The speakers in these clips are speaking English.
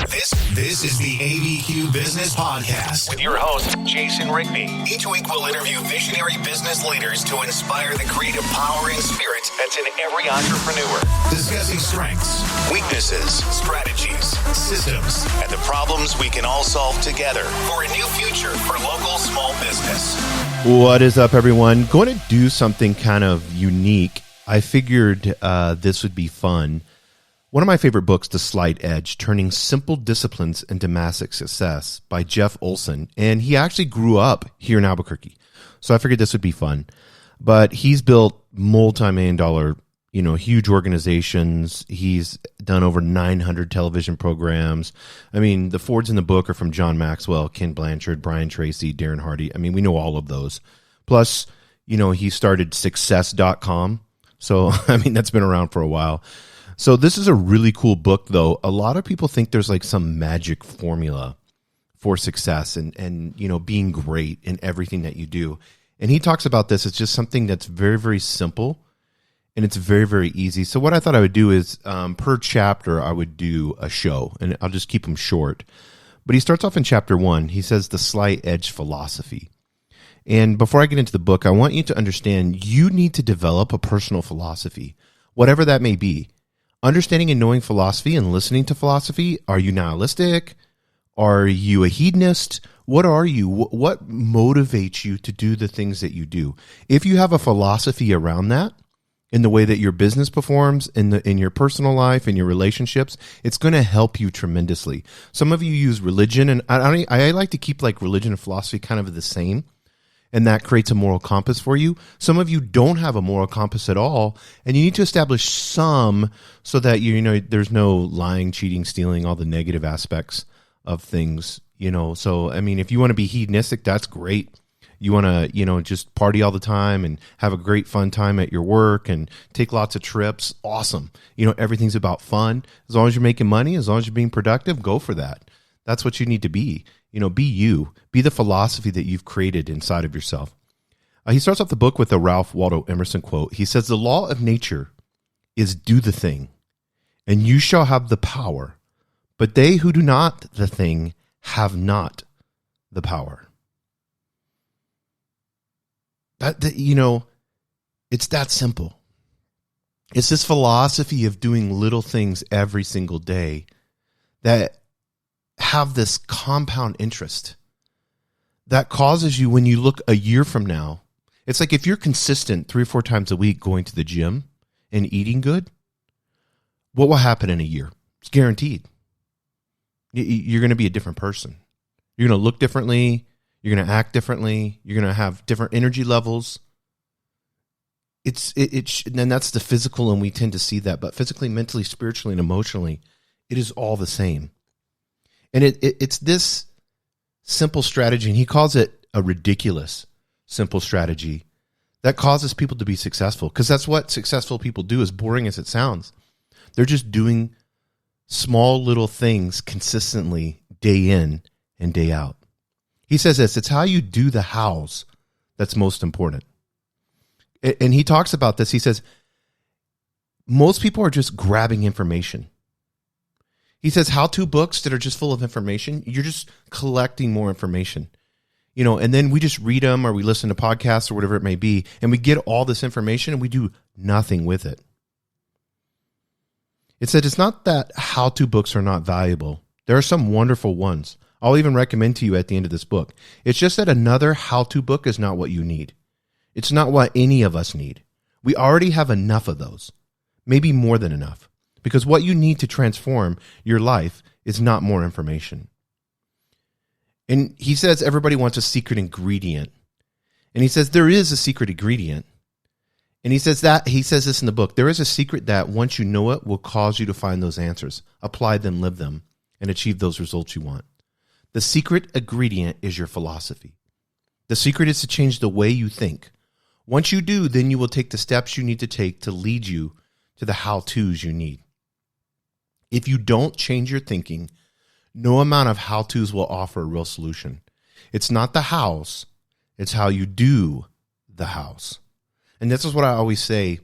This is the ABQ Business Podcast with your host, Jason Rigby. Each week we'll interview visionary business leaders to inspire the creative power and spirit that's in every entrepreneur. Discussing strengths, weaknesses, strategies, systems, and the problems we can all solve together for a new future for local small business. What is up, everyone? Going to do something kind of unique. I figured this would be fun. One of my favorite books, The Slight Edge, Turning Simple Disciplines into Massive Success by Jeff Olson. And he actually grew up here in Albuquerque. So I figured this would be fun. But he's built multi-million-dollar, huge organizations. He's done over 900 television programs. I mean, the Fords in the book are from John Maxwell, Ken Blanchard, Brian Tracy, Darren Hardy. I mean, we know all of those. Plus, he started success.com. So, I mean, that's been around for a while. So this is a really cool book, though. A lot of people think there's like some magic formula for success and being great in everything that you do. And he talks about this. It's just something that's very, very simple, and it's very, very easy. So what I thought I would do is per chapter, I would do a show, and I'll just keep them short. But he starts off in chapter 1. He says the slight edge philosophy. And before I get into the book, I want you to understand you need to develop a personal philosophy, whatever that may be. Understanding and knowing philosophy and listening to philosophy. Are you nihilistic? Are you a hedonist? What are you? What motivates you to do the things that you do? If you have a philosophy around that, in the way that your business performs, in your personal life, in your relationships, it's going to help you tremendously. Some of you use religion, and I like to keep like religion and philosophy kind of the same. And that creates a moral compass for you. Some of you don't have a moral compass at all, and you need to establish some so that there's no lying, cheating, stealing, all the negative aspects of things. So I mean, if you want to be hedonistic, that's great. You want to just party all the time and have a great fun time at your work and take lots of trips. Awesome. Everything's about fun. As long as you're making money, as long as you're being productive, go for that. That's what you need to be. Be you. Be the philosophy that you've created inside of yourself. He starts off the book with a Ralph Waldo Emerson quote. He says, "The law of nature is do the thing, and you shall have the power. But they who do not the thing have not the power." It's that simple. It's this philosophy of doing little things every single day that have this compound interest that causes you, when you look a year from now, it's like if you're consistent 3 or 4 times a week going to the gym and eating good, what will happen in a year? It's guaranteed. You're going to be a different person. You're going to look differently. You're going to act differently. You're going to have different energy levels. And that's the physical, and we tend to see that. But physically, mentally, spiritually, and emotionally, it is all the same. And it's this simple strategy, and he calls it a ridiculous simple strategy that causes people to be successful, because that's what successful people do, as boring as it sounds. They're just doing small little things consistently day in and day out. He says this, it's how you do the hows that's most important. And he talks about this. He says, most people are just grabbing information. He says how-to books that are just full of information, you're just collecting more information, and then we just read them or we listen to podcasts or whatever it may be, and we get all this information and we do nothing with it. It said it's not that how-to books are not valuable. There are some wonderful ones. I'll even recommend to you at the end of this book. It's just that another how-to book is not what you need. It's not what any of us need. We already have enough of those, maybe more than enough. Because what you need to transform your life is not more information. And he says everybody wants a secret ingredient. And he says there is a secret ingredient. And he says this in the book. There is a secret that once you know it will cause you to find those answers, apply them, live them, and achieve those results you want. The secret ingredient is your philosophy. The secret is to change the way you think. Once you do, then you will take the steps you need to take to lead you to the how-tos you need. If you don't change your thinking, no amount of how-tos will offer a real solution. It's not the hows, it's how you do the hows. And this is what I always say,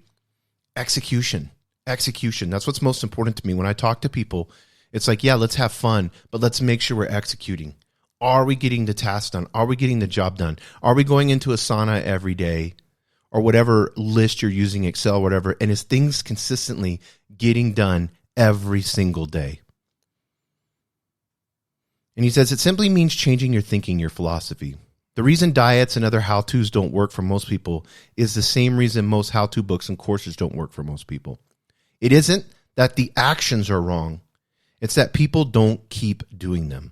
execution. That's what's most important to me when I talk to people. It's like, yeah, let's have fun, but let's make sure we're executing. Are we getting the task done? Are we getting the job done? Are we going into a sauna every day or whatever list you're using, Excel, whatever, and is things consistently getting done every single day? And he says it simply means changing your thinking, your philosophy. The reason diets and other how-tos don't work for most people is the same reason most how-to books and courses don't work for most people. It isn't that the actions are wrong. It's that people don't keep doing them.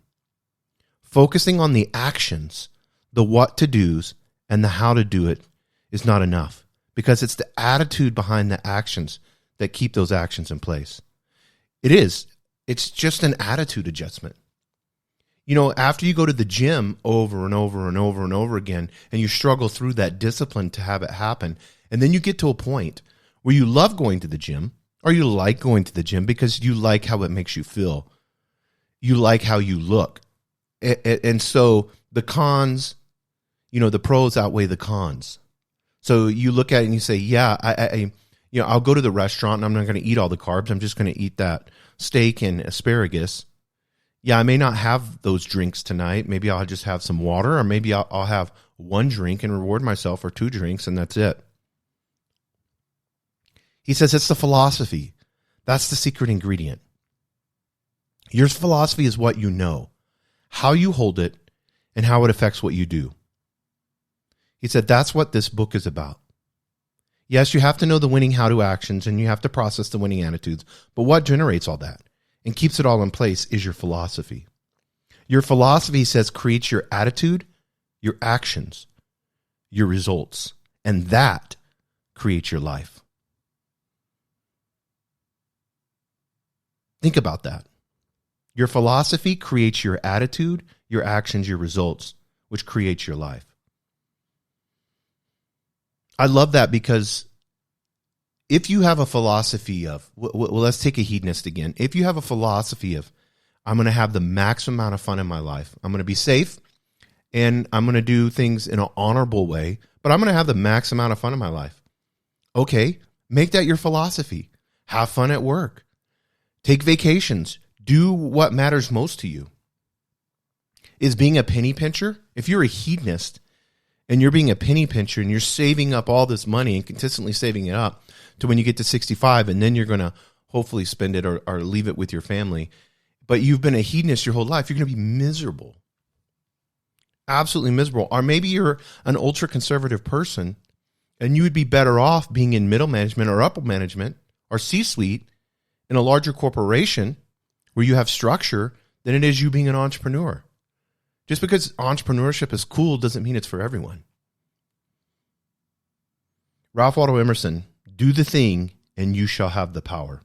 Focusing on the actions, the what to do's, and the how to do it is not enough, because it's the attitude behind the actions that keep those actions in place. It's just an attitude adjustment. You know, after you go to the gym over and over and over and over again, and you struggle through that discipline to have it happen, and then you get to a point where you love going to the gym, or you like going to the gym because you like how it makes you feel. You like how you look. And so the cons, the pros outweigh the cons. So you look at it and you say, yeah, I'll go to the restaurant and I'm not going to eat all the carbs. I'm just going to eat that steak and asparagus. Yeah, I may not have those drinks tonight. Maybe I'll just have some water, or maybe I'll have one drink and reward myself for 2 drinks, and that's it. He says it's the philosophy. That's the secret ingredient. Your philosophy is what you know, how you hold it, and how it affects what you do. He said that's what this book is about. Yes, you have to know the winning how-to actions, and you have to process the winning attitudes, but what generates all that and keeps it all in place is your philosophy. Your philosophy, he says, creates your attitude, your actions, your results, and that creates your life. Think about that. Your philosophy creates your attitude, your actions, your results, which creates your life. I love that, because if you have a philosophy of, well, let's take a hedonist again. If you have a philosophy of, I'm going to have the maximum amount of fun in my life, I'm going to be safe, and I'm going to do things in an honorable way, but I'm going to have the max amount of fun in my life. Okay, make that your philosophy. Have fun at work. Take vacations. Do what matters most to you. Is being a penny pincher? If you're a hedonist and you're being a penny pincher and you're saving up all this money and consistently saving it up to when you get to 65, and then you're going to hopefully spend it or leave it with your family, but you've been a hedonist your whole life, you're going to be miserable. Absolutely miserable. Or maybe you're an ultra-conservative person and you would be better off being in middle management or upper management or C-suite in a larger corporation where you have structure than it is you being an entrepreneur. Just because entrepreneurship is cool doesn't mean it's for everyone. Ralph Waldo Emerson, do the thing and you shall have the power.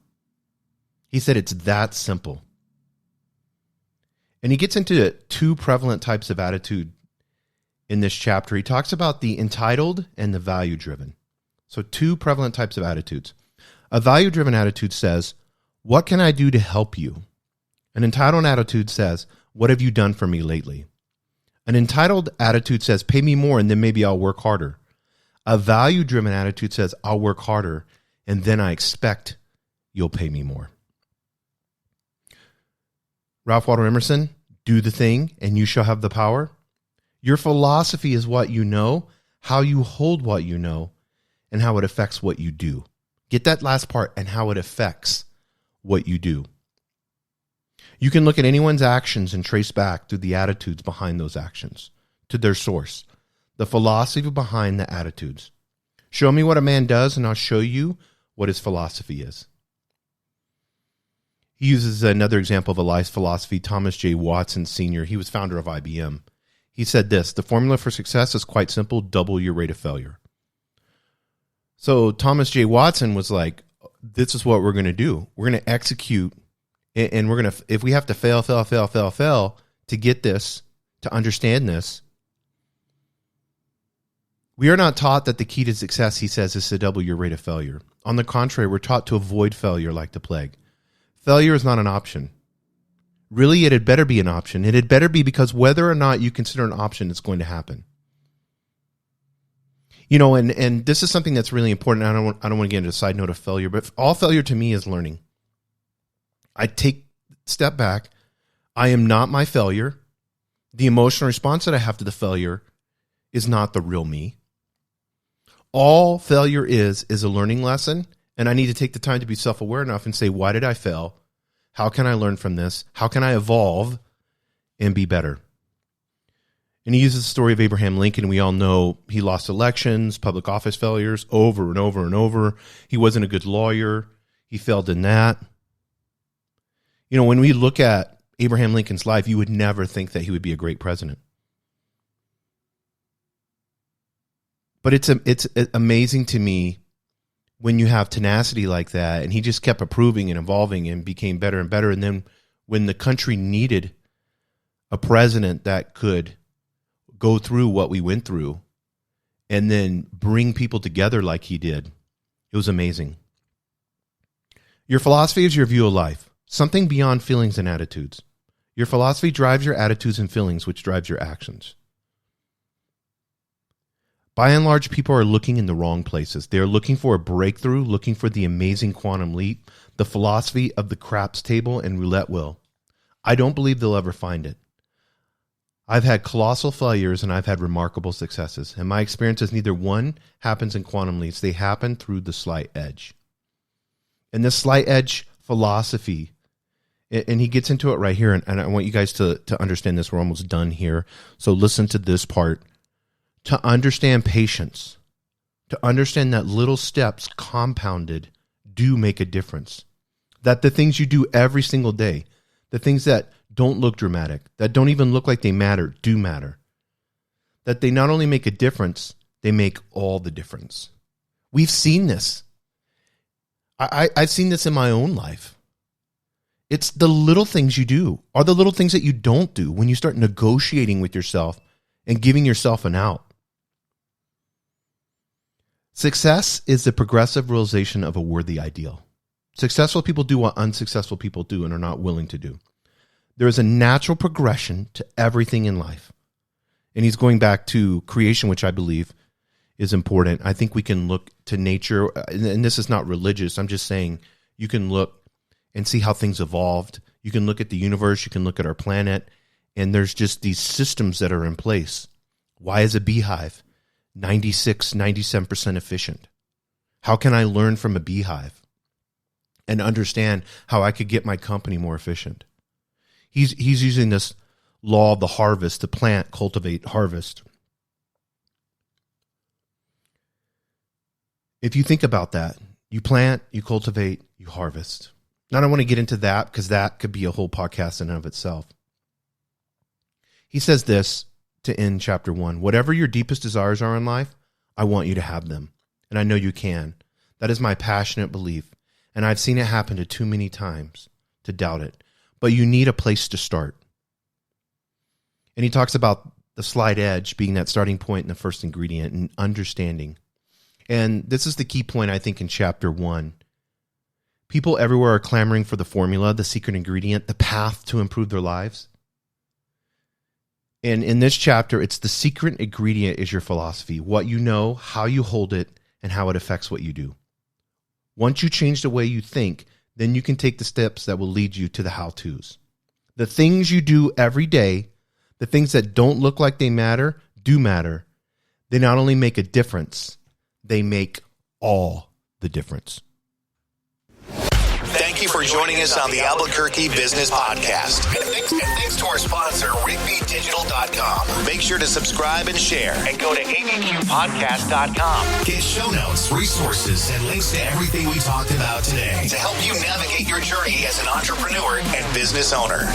He said it's that simple. And he gets into 2 prevalent types of attitude in this chapter. He talks about the entitled and the value-driven. So 2 prevalent types of attitudes. A value-driven attitude says, what can I do to help you? An entitled attitude says, what have you done for me lately? An entitled attitude says, pay me more and then maybe I'll work harder. A value-driven attitude says, I'll work harder and then I expect you'll pay me more. Ralph Waldo Emerson, do the thing and you shall have the power. Your philosophy is what you know, how you hold what you know, and how it affects what you do. Get that last part, and how it affects what you do. You can look at anyone's actions and trace back through the attitudes behind those actions to their source, the philosophy behind the attitudes. Show me what a man does, and I'll show you what his philosophy is. He uses another example of a life philosophy, Thomas J. Watson Sr. He was founder of IBM. He said this, the formula for success is quite simple, double your rate of failure. So Thomas J. Watson was like, this is what we're going to do. We're going to execute, and we're going to, if we have to fail to get this, to understand this. We are not taught that the key to success, he says, is to double your rate of failure. On the contrary, we're taught to avoid failure like the plague. Failure is not an option. Really, it had better be an option. It had better be, because whether or not you consider an option, it's going to happen. You know, and this is something that's really important. I don't want to get into a side note of failure, but all failure to me is learning. I take step back. I am not my failure. The emotional response that I have to the failure is not the real me. All failure is a learning lesson, and I need to take the time to be self-aware enough and say, why did I fail? How can I learn from this? How can I evolve and be better? And he uses the story of Abraham Lincoln. We all know he lost elections, public office failures over and over and over. He wasn't a good lawyer. He failed in that. You know, when we look at Abraham Lincoln's life, you would never think that he would be a great president. But it's amazing to me when you have tenacity like that, and he just kept improving and evolving and became better and better. And then when the country needed a president that could go through what we went through and then bring people together like he did, it was amazing. Your philosophy is your view of life, something beyond feelings and attitudes. Your philosophy drives your attitudes and feelings, which drives your actions. By and large, people are looking in the wrong places. They are looking for a breakthrough, looking for the amazing quantum leap, the philosophy of the craps table and roulette wheel. I don't believe they'll ever find it. I've had colossal failures and I've had remarkable successes. And my experience is neither one happens in quantum leaps. They happen through the slight edge. And this slight edge philosophy, and he gets into it right here, and I want you guys to understand this. We're almost done here. So listen to this part. To understand patience, to understand that little steps compounded do make a difference. That the things you do every single day, the things that don't look dramatic, that don't even look like they matter, do matter. That they not only make a difference, they make all the difference. We've seen this. I've seen this in my own life. It's the little things you do, or the little things that you don't do when you start negotiating with yourself and giving yourself an out. Success is the progressive realization of a worthy ideal. Successful people do what unsuccessful people do and are not willing to do. There is a natural progression to everything in life. And he's going back to creation, which I believe is important. I think we can look to nature, and this is not religious. I'm just saying you can look and see how things evolved. You can look at the universe. You can look at our planet. And there's just these systems that are in place. Why is a beehive 96, 97% efficient? How can I learn from a beehive and understand how I could get my company more efficient? He's using this law of the harvest, to plant, cultivate, harvest. If you think about that, you plant, you cultivate, you harvest. Now, I don't want to get into that because that could be a whole podcast in and of itself. He says this to end chapter 1. Whatever your deepest desires are in life, I want you to have them. And I know you can. That is my passionate belief. And I've seen it happen to too many times to doubt it. But you need a place to start. And he talks about the slight edge being that starting point and the first ingredient, and understanding. And this is the key point, I think, in chapter 1. People everywhere are clamoring for the formula, the secret ingredient, the path to improve their lives. And in this chapter, it's the secret ingredient is your philosophy, what you know, how you hold it, and how it affects what you do. Once you change the way you think, then you can take the steps that will lead you to the how-tos. The things you do every day, the things that don't look like they matter, do matter. They not only make a difference, they make all the difference. Thank you for joining us on the Albuquerque Business Podcast. And thanks to our sponsor, RigbyDigital.com. Make sure to subscribe and share, and go to abqpodcast.com. Get show notes, resources, and links to everything we talked about today to help you navigate your journey as an entrepreneur and business owner.